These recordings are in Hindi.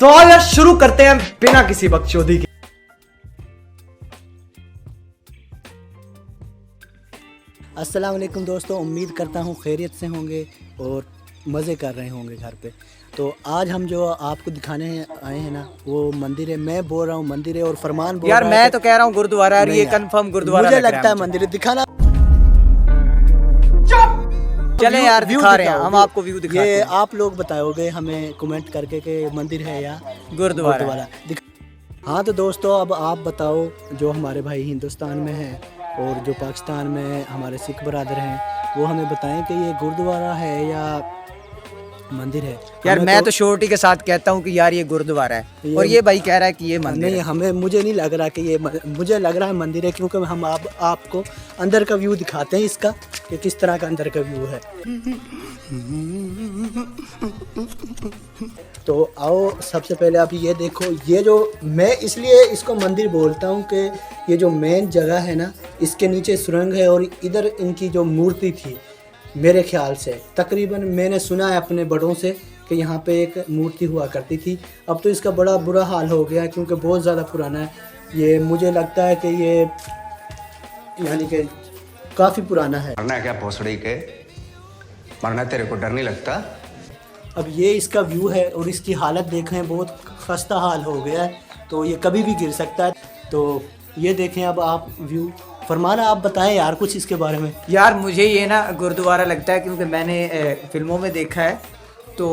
तो यार शुरू करते हैं बिना किसी बकचोदी के। अस्सलाम वालेकुम दोस्तों, उम्मीद करता हूँ खैरियत से होंगे और मज़े कर रहे होंगे घर पे। तो आज हम जो आपको दिखाने आए हैं ना, वो मंदिर है। मैं बोल रहा हूँ मंदिर है और फरमान बोल यार रहा है मैं तो कह रहा हूँ गुरुद्वारा है, ये यार, कंफर्म गुरुद्वारा मुझे लग रहा लगता है मंदिर है। दिखाना चले यार, व्यू दिखा रहे हैं दिखाओ, हम आपको व्यू दिखाते ये हैं। आप लोग बताओगे हमें कमेंट करके कि मंदिर है या गुरुद्वारा हाँ तो दोस्तों, अब आप बताओ, जो हमारे भाई हिंदुस्तान में हैं और जो पाकिस्तान में हमारे सिख बरादर हैं, वो हमें बताएं कि ये गुरुद्वारा है या मंदिर है। यार हमें मैं तो श्योरिटी के साथ कहता हूँ कि यार ये गुरुद्वारा है, और ये भाई कह रहा है कि ये मंदिर नहीं, है। मुझे नहीं लग रहा कि ये मुझे लग रहा है मंदिर है, क्योंकि हम आपको अंदर का व्यू दिखाते हैं इसका, कि किस तरह का अंदर का व्यू है। तो आओ, सबसे पहले आप ये देखो, ये जो मैं इसलिए इसको मंदिर बोलता हूँ कि ये जो मेन जगह है ना, इसके नीचे सुरंग है और इधर इनकी जो मूर्ति थी, मेरे ख्याल से तकरीबन मैंने सुना है अपने बड़ों से कि यहाँ पे एक मूर्ति हुआ करती थी। अब तो इसका बड़ा बुरा हाल हो गया क्योंकि बहुत ज़्यादा पुराना है ये। मुझे लगता है कि ये यानी कि काफ़ी पुराना है। मरना है क्या भोसड़ी के? मरना तेरे को डर नहीं लगता? अब ये इसका व्यू है और इसकी हालत देखें, बहुत खस्ता हाल हो गया है, तो ये कभी भी गिर सकता है। तो ये देखें अब आप व्यू। फरमाना आप बताएं यार कुछ इसके बारे में। यार मुझे ये ना गुरुद्वारा लगता है, क्योंकि मैंने फिल्मों में देखा है, तो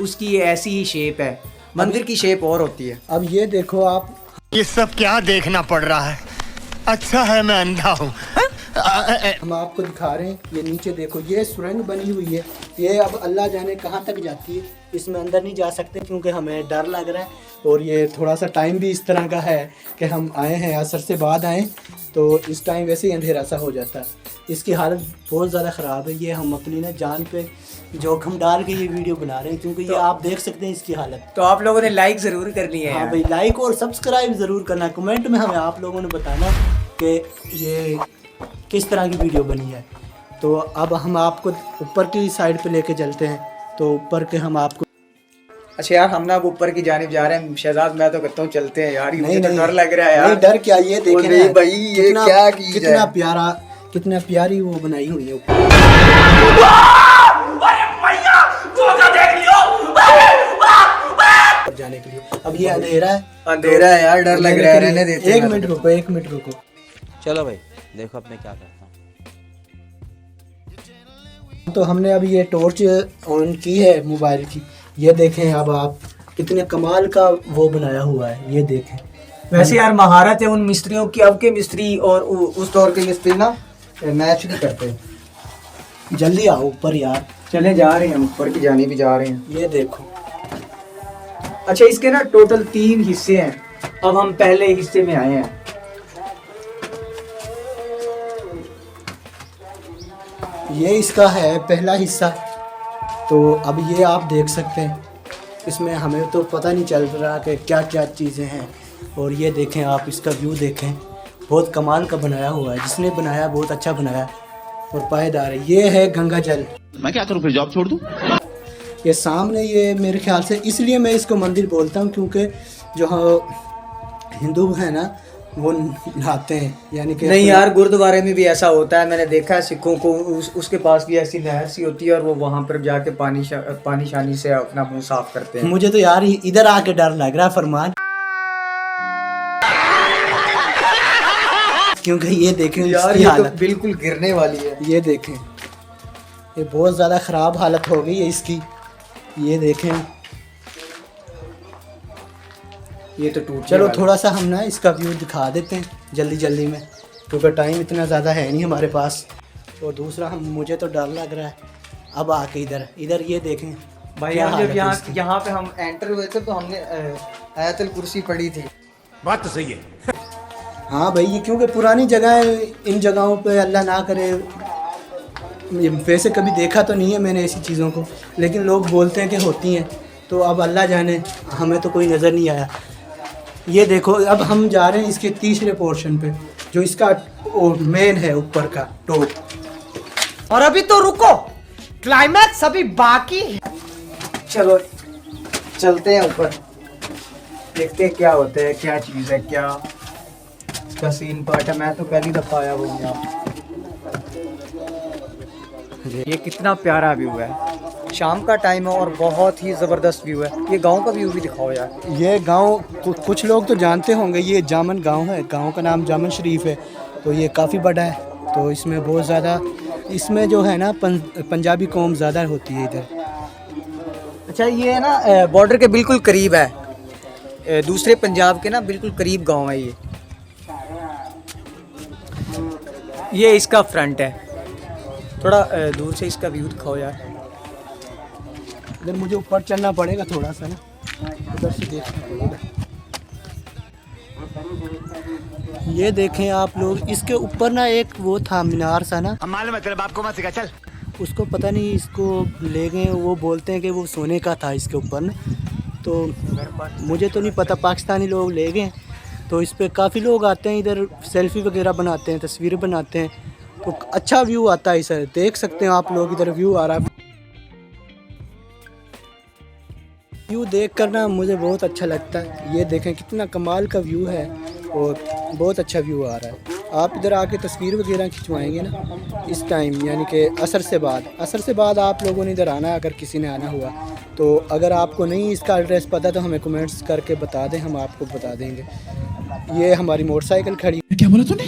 उसकी ये ऐसी ही शेप है। मंदिर की शेप और होती है। अब ये देखो आप, ये सब क्या देखना पड़ रहा है? अच्छा है मैं अंधा हूँ। हम आपको दिखा रहे हैं, ये नीचे देखो, ये सुरंग बनी हुई है। ये अब अल्लाह जाने कहाँ तक जाती है, इसमें अंदर नहीं जा सकते क्योंकि हमें डर लग रहा है। और ये थोड़ा सा टाइम भी इस तरह का है कि हम आए हैं असर से बाद आए, तो इस टाइम वैसे ही अंधेरा सा हो जाता है। इसकी हालत बहुत ज़्यादा ख़राब है। ये हम अपनी ना जान पे जोखिम डाल के ये वीडियो बना रहे हैं, क्योंकि ये आप देख सकते हैं इसकी हालत। तो आप लोगों ने लाइक ज़रूर करनी है। हाँ भाई, लाइक और सब्सक्राइब ज़रूर करना। कमेंट में हमें आप लोगों ने बताना कि ये किस तरह की वीडियो बनी है। तो अब हम आपको ऊपर की साइड पे लेके चलते हैं। तो ऊपर के हम आपको, अच्छा यार, हम ना ऊपर की जानिब जा रहे हैं। शहजाद मैं तो कहता हूँ चलते हैं यार, मुझे तो डर लग रहा है यार। नहीं डर क्या, ये देखें नहीं भाई, ये क्या की कितना प्यारा, कितना प्यारी वो बनाई हुई है ऊपर। जाने के लिए अब ये अंधेरा है, अंधेरा है यार, डर लग रहा है। रहने देते हैं। एक मिनट रुको। चलो भाई, देखो अब मैं क्या करता हूँ। तो हमने अभी ये टॉर्च ऑन की है मोबाइल की। ये देखें अब आप, कितने कमाल का वो बनाया हुआ है, ये देखें। वैसे यार महारत है उन मिस्त्रियों की। अब के मिस्त्री और उस दौर के मिस्त्री ना मैच नहीं करते। जल्दी आओ ऊपर यार। चले जा रहे हैं, ऊपर की जानिब भी जा रहे हैं। ये देखो, अच्छा इसके ना टोटल 3 हिस्से हैं। अब हम पहले हिस्से में आए हैं। ये इसका है पहला हिस्सा। तो अब ये आप देख सकते हैं, इसमें हमें तो पता नहीं चल रहा कि क्या क्या चीज़ें हैं। और ये देखें आप, इसका व्यू देखें, बहुत कमाल का बनाया हुआ है। जिसने बनाया बहुत अच्छा बनाया और पायदार है। ये है गंगा जल। मैं क्या करूं, फिर जॉब छोड़ दूं? ये सामने, ये मेरे ख्याल से इसलिए मैं इसको मंदिर बोलता हूँ क्योंकि जो हिंदू है ना, वो नहाते हैं, यानी कि नहीं यार, गुरुद्वारे में भी ऐसा होता है। मैंने देखा है सिखों को, उसके पास भी ऐसी नहर सी होती है और वो वहाँ पर जाके पानी शानी से अपना मुंह साफ करते हैं। मुझे तो यार इधर आके डर लग रहा है फरमान, क्योंकि ये देखें यार, इसकी ये तो हालत, बिल्कुल गिरने वाली है। ये देखें, ये बहुत ज़्यादा ख़राब हालत हो गई है इसकी। ये देखें, ये तो टूट। चलो थोड़ा सा हम ना इसका व्यू दिखा देते हैं जल्दी में, क्योंकि टाइम इतना ज़्यादा है नहीं हमारे पास। और दूसरा, मुझे तो डर लग रहा है। अब आके इधर ये देखें भाई, क्या हम हालत जब है इसकी। यहाँ पे हम एंटर हुए थे तो हमने आयतुल कुर्सी पढ़ी थी। बात तो सही है। हाँ भाई, ये क्योंकि पुरानी जगह है, इन जगहों पे अल्लाह ना करे, वैसे कभी देखा तो नहीं है मैंने ऐसी चीज़ों को, लेकिन लोग बोलते हैं कि होती हैं। तो अब अल्लाह जाने, हमें तो कोई नज़र नहीं आया। ये देखो, अब हम जा रहे हैं इसके तीसरे पोर्शन पे, जो इसका मेन है ऊपर का टॉप। और अभी तो रुको, क्लाइमैक्स अभी बाकी है। चलो चलते हैं ऊपर। देखते हैं क्या होता है, क्या चीज़ है, क्या इसका सीन पार्ट है। मैं तो पहली दफ़ा आया हूँ यहाँ। ये कितना प्यारा व्यू है, शाम का टाइम है और बहुत ही ज़बरदस्त व्यू है। ये गांव का व्यू भी दिखाओ यार। ये गांव कुछ लोग तो जानते होंगे, ये जामन गांव है, गांव का नाम जामन शरीफ है। तो ये काफ़ी बड़ा है, तो इसमें बहुत ज़्यादा, इसमें जो है ना पंजाबी कौम ज़्यादा होती है इधर। अच्छा, ये है ना बॉर्डर के बिल्कुल करीब है, दूसरे पंजाब के ना बिल्कुल करीब गांव है ये इसका फ्रंट है। थोड़ा दूर से इसका व्यू दिखाओ यार। इधर मुझे ऊपर चलना पड़ेगा थोड़ा सा ना, उधर से देखना पड़ेगा। ये देखें आप लोग, इसके ऊपर ना एक वो था मीनार सा ना, मालूम है तेरे बाप को मत सिखा, चल। उसको पता नहीं, इसको ले गए, वो बोलते हैं कि वो सोने का था इसके ऊपर ना। तो मुझे तो नहीं पता, पाकिस्तानी लोग ले गए। तो इस पर काफ़ी लोग आते हैं, इधर सेल्फी वगैरह बनाते हैं, तस्वीरें बनाते हैं। तो अच्छा व्यू आता है सर, देख सकते हैं आप लोग, इधर व्यू आ रहा है। व्यू देख कर ना मुझे बहुत अच्छा लगता है। ये देखें कितना कमाल का व्यू है और बहुत अच्छा व्यू आ रहा है। आप इधर आके तस्वीर वगैरह खिंचवाएंगे ना इस टाइम, यानी कि असर से बाद आप लोगों ने इधर आना है, अगर किसी ने आना हुआ तो। अगर आपको नहीं इसका एड्रेस पता तो हमें कमेंट्स करके बता दें, हम आपको बता देंगे। ये हमारी मोटरसाइकिल खड़ी, क्या बोला तूने?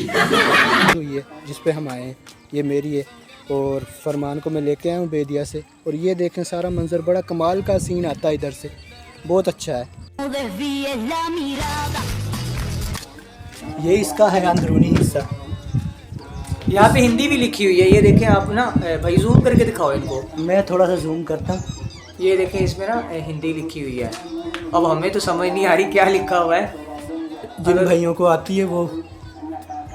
हुई है जिस पे हम आए हैं, ये मेरी है। और फरमान को मैं लेके आया हूँ बेदिया से। और ये देखें सारा मंजर, बड़ा कमाल का सीन आता है इधर से, बहुत अच्छा है। ये इसका है अंदरूनी हिस्सा। यहाँ पे हिंदी भी लिखी हुई है, ये देखें आप ना भाई, जूम करके दिखाओ इनको। मैं थोड़ा सा जूम करता हूँ। ये देखें इसमें ना हिंदी लिखी हुई है। अब हमें तो समझ नहीं आ रही क्या लिखा हुआ है। जिन भाइयों को आती है वो,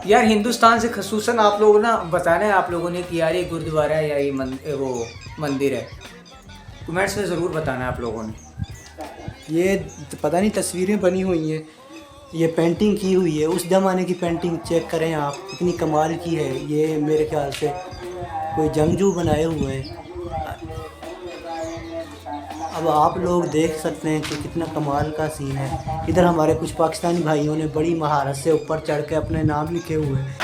यार हिंदुस्तान से खसूसन आप लोग ना बताना है आप लोगों ने कि यार ये गुरुद्वारा है या ये वो मंदिर है। कमेंट्स में ज़रूर बताना है आप लोगों ने। ये पता नहीं तस्वीरें बनी हुई हैं, ये पेंटिंग की हुई है, उस ज़माने की पेंटिंग चेक करें आप, कितनी कमाल की है। ये मेरे ख्याल से कोई जंगजू बनाए हुए हैं। अब आप लोग देख सकते हैं कि कितना कमाल का सीन है। इधर हमारे कुछ पाकिस्तानी भाइयों ने बड़ी महारत से ऊपर चढ़ के अपने नाम लिखे हुए हैं।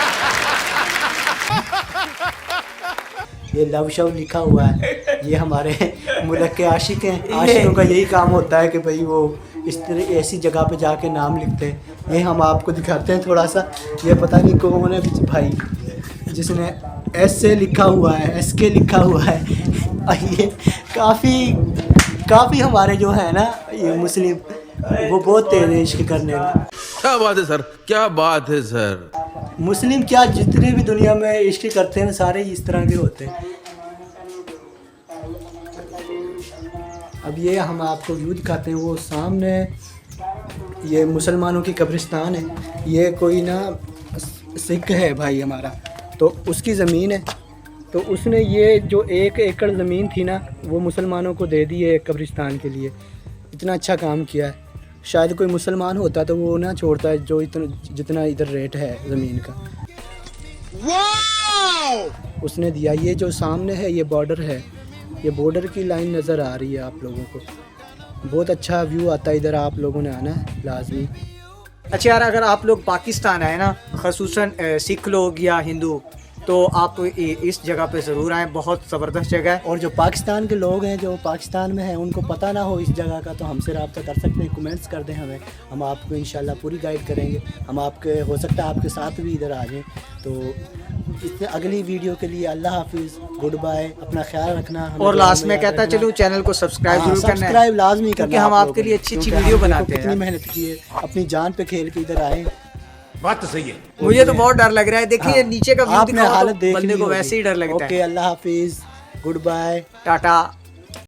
ये लव शव लिखा हुआ है। ये हमारे मुल्क के आशिक हैं, आशिकों का यही काम होता है कि भाई वो इस तरह ऐसी जगह पे जाके नाम लिखते हैं। ये हम आपको दिखाते हैं थोड़ा सा। ये पता नहीं कौन है भाई जिसने एस से लिखा हुआ है, एस के लिखा हुआ है। ये काफ़ी हमारे जो है ना ये मुस्लिम, वो बहुत तेज है इश्क करने में। क्या बात है सर, क्या बात है सर। मुस्लिम क्या, जितने भी दुनिया में इश्क करते हैं सारे इस तरह के होते हैं। अब ये हम आपको व्यू दिखाते हैं। वो सामने ये मुसलमानों की कब्रिस्तान है। ये कोई ना सिख है भाई हमारा, तो उसकी ज़मीन है। तो उसने ये जो 1 एकड़ ज़मीन थी ना, वो मुसलमानों को दे दी है कब्रिस्तान के लिए। इतना अच्छा काम किया है। शायद कोई मुसलमान होता तो वो ना छोड़ता है जो जितना इधर रेट है ज़मीन का, उसने दिया। ये जो सामने है ये बॉर्डर है, ये बॉर्डर की लाइन नज़र आ रही है आप लोगों को। बहुत अच्छा व्यू आता है इधर, आप लोगों ने आना है लाजमी। अच्छा यार, अगर आप लोग पाकिस्तान आए ना, खसूसन सिख लोग या हिंदू, तो आप इस जगह पे ज़रूर आएँ। बहुत ज़बरदस्त जगह है। और जो पाकिस्तान के लोग हैं, जो पाकिस्तान में हैं, उनको पता ना हो इस जगह का, तो हमसे रब्ता कर सकते हैं, कमेंट्स कर दें हमें। हम आपको इंशाल्लाह पूरी गाइड करेंगे। हम आपके हो सकता है आपके साथ भी इधर आ जाएँ। तो इससे अगली वीडियो के लिए अल्लाह हाफिज़, गुड बाय, अपना ख्याल रखना। और लास्ट में कहता चलूँ, चैनल को सब्सक्राइब जरूर करना है, सब्सक्राइब लाजमी करना, क्योंकि हम आपके लिए अच्छी वीडियो बनाते हैं। कितनी मेहनत की है, अपनी जान पे खेल के इधर आए। बात तो सही है। मुझे तो बहुत डर लग रहा है। देखिए नीचे का व्यू आपने दिखाओ हालत तो देख बंदे ली को होगी। वैसे ही डर लगता है। ओके, अल्लाह हाफिज़, गुड बाय, टाटा।